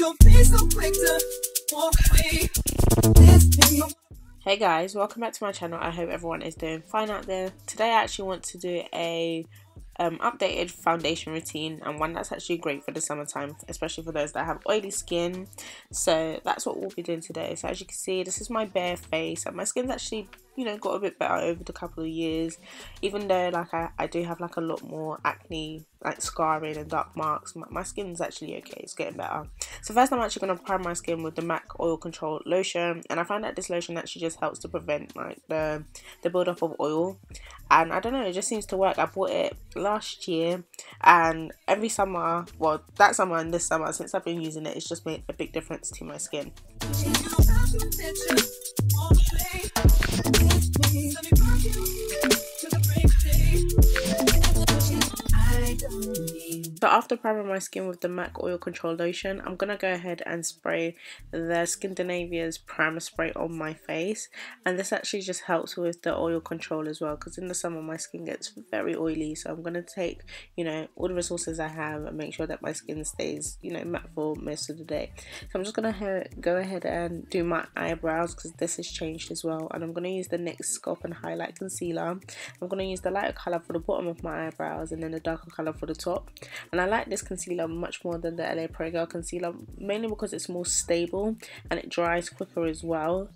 Hey guys, welcome back to my channel. I hope everyone is doing fine out there. Today I actually want to do a updated foundation routine, and one that's actually great for the summertime, especially for those that have oily skin. So that's what we'll be doing today. So as you can see, this is my bare face, and my skin's actually, you know, got a bit better over the couple of years, even though like I do have like a lot more acne, like scarring and dark marks. My skin's actually okay, it's getting better. So first I'm actually going to prime my skin with the MAC Oil Control Lotion, and I find that this lotion actually just helps to prevent like the buildup of oil, and I don't know, it just seems to work. I bought it last year, and every summer, well that summer and this summer, since I've been using it, it's just made a big difference to my skin. So after priming my skin with the MAC Oil Control Lotion, I'm going to go ahead and spray the Skindinavia's primer spray on my face, and this actually just helps with the oil control as well, because in the summer my skin gets very oily. So I'm going to take, you know, all the resources I have and make sure that my skin stays, you know, matte for most of the day. So I'm just going to go ahead and do my eyebrows, because this has changed as well, and I'm going to use the NYX Sculpt and Highlight Concealer. I'm going to use the lighter colour for the bottom of my eyebrows and then the darker colour for the top. And I like this concealer much more than the LA Pro Girl concealer, mainly because it's more stable and it dries quicker as well.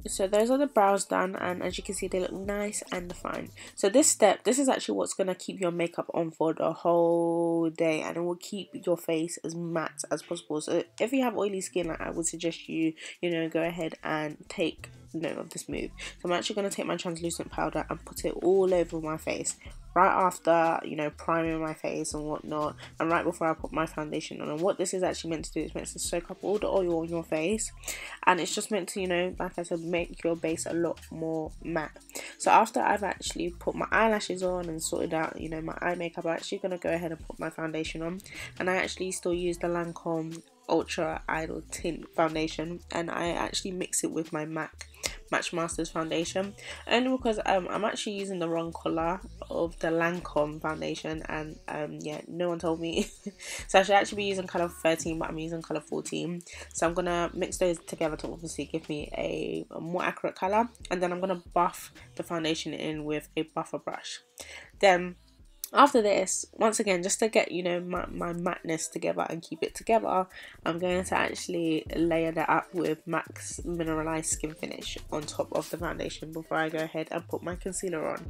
So those are the brows done, and as you can see they look nice and defined. So this is actually what's going to keep your makeup on for the whole day, and it will keep your face as matte as possible. So if you have oily skin, like I would suggest you know, go ahead and take note of this move. So I'm actually going to take my translucent powder and put it all over my face, right after, you know, priming my face and whatnot, and right before I put my foundation on. And what this is actually meant to do is meant to soak up all the oil on your face, and it's just meant to, you know, like I said, make your base a lot more matte. So after I've actually put my eyelashes on and sorted out, you know, my eye makeup, I'm actually going to go ahead and put my foundation on. And I actually still use the Lancome Ultra Idole Tint foundation, and I actually mix it with my MAC Matchmasters foundation, only because I'm actually using the wrong colour of the Lancome foundation, and yeah, no one told me. So I should actually be using colour 13, but I'm using colour 14. So I'm gonna mix those together to obviously give me a more accurate colour, and then I'm gonna buff the foundation in with a buffer brush. Then after this, once again, just to get, you know, my matteness together and keep it together, I'm going to actually layer that up with MAC's Mineralize Skin Finish on top of the foundation before I go ahead and put my concealer on.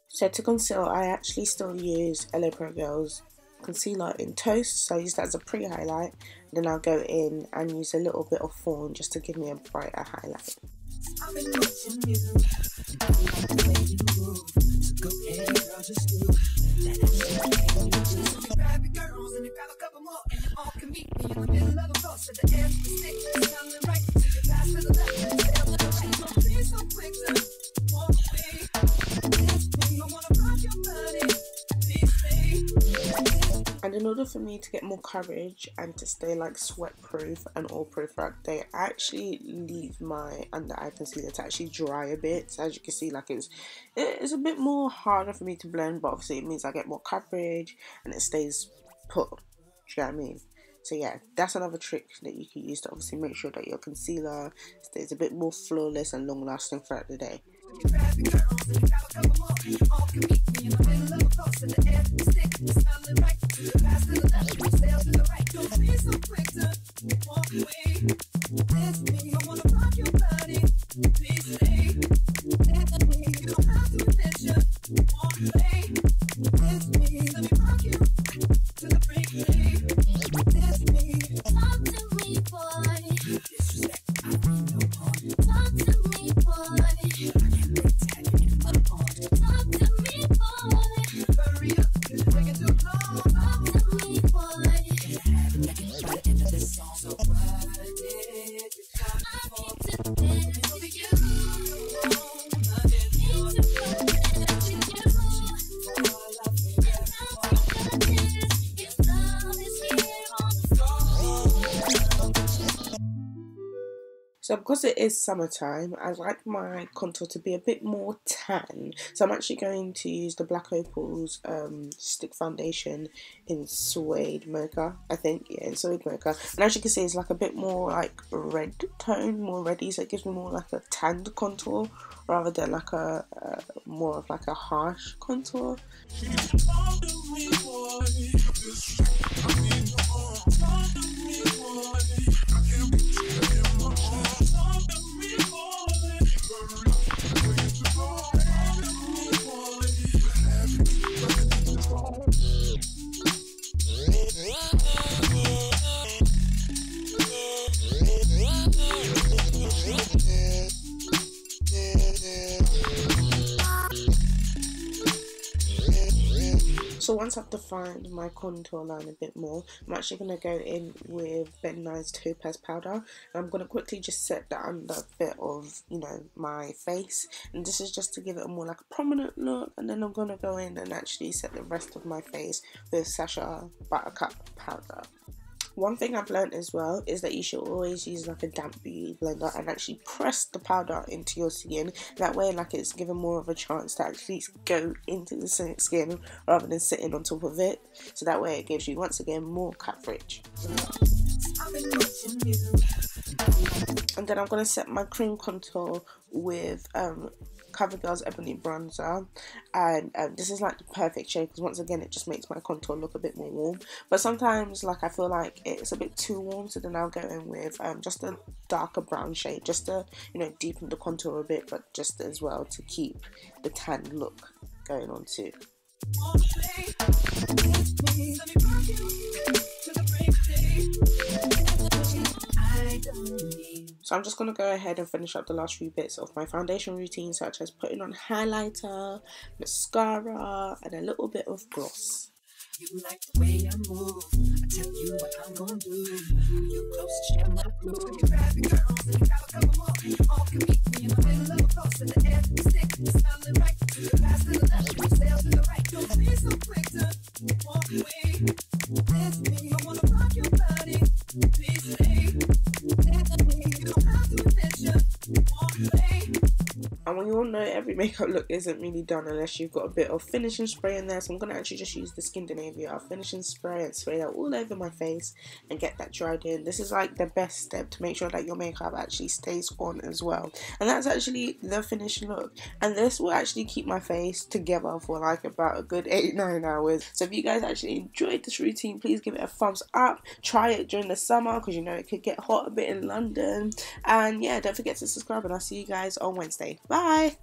So to conceal, I actually still use LA Pro Girl's concealer in Toast, so I use that as a pre-highlight. Then I'll go in and use a little bit of Fawn just to give me a brighter highlight. And in order for me to get more coverage and to stay like sweat proof and oil proof throughout the day, I actually leave my under eye concealer to actually dry a bit. So as you can see, like it's a bit more harder for me to blend, but obviously it means I get more coverage and it stays put. Do you know what I mean? So yeah, that's another trick that you can use to obviously make sure that your concealer stays a bit more flawless and long lasting throughout the day. So because it is summertime, I like my contour to be a bit more tan. So I'm actually going to use the Black Opal's stick foundation in Suede Mocha, I think. Yeah, in Suede Mocha. And as you can see, it's like a bit more like red tone, more reddy. So it gives me more like a tanned contour rather than like a more of like a harsh contour. So once I've defined my contour line a bit more, I'm actually going to go in with Mineralize Topaz powder. And I'm going to quickly just set the under bit of, you know, my face. And this is just to give it a more like a prominent look. And then I'm going to go in and actually set the rest of my face with Sacha Buttercup powder. One thing I've learned as well is that you should always use like a damp beauty blender and actually press the powder into your skin. That way, like, it's given more of a chance to actually go into the skin rather than sitting on top of it. So that way it gives you, once again, more coverage. And then I'm going to set my cream contour with Covergirl's Ebony bronzer, and this is like the perfect shade because once again it just makes my contour look a bit more warm. But sometimes, like, I feel like it's a bit too warm, so then I'll go in with just a darker brown shade just to, you know, deepen the contour a bit, but just as well to keep the tan look going on too. So I'm just going to go ahead and finish up the last few bits of my foundation routine, such as putting on highlighter, mascara, and a little bit of gloss. You like the way I move, I tell you what I'm gonna do. You close, share my groove. You grab your girls and you got a couple more. All can meet me in the middle of a cross in the air. You stick, you smelling right. To the past, to the left, you sail to the right. Don't be so quick to walk away. Dance with me, I wanna rock your body. Please stay. Dance with me, you don't have to admit you won't play. And when you all know, every makeup look isn't really done unless you've got a bit of finishing spray in there. So I'm going to actually just use the Skindinavia finishing spray and spray that all over my face and get that dried in. This is like the best step to make sure that your makeup actually stays on as well. And that's actually the finished look. And this will actually keep my face together for like about a good 8-9 hours. So if you guys actually enjoyed this routine, please give it a thumbs up. Try it during the summer because you know it could get hot a bit in London. And yeah, don't forget to subscribe, and I'll see you guys on Wednesday. Bye!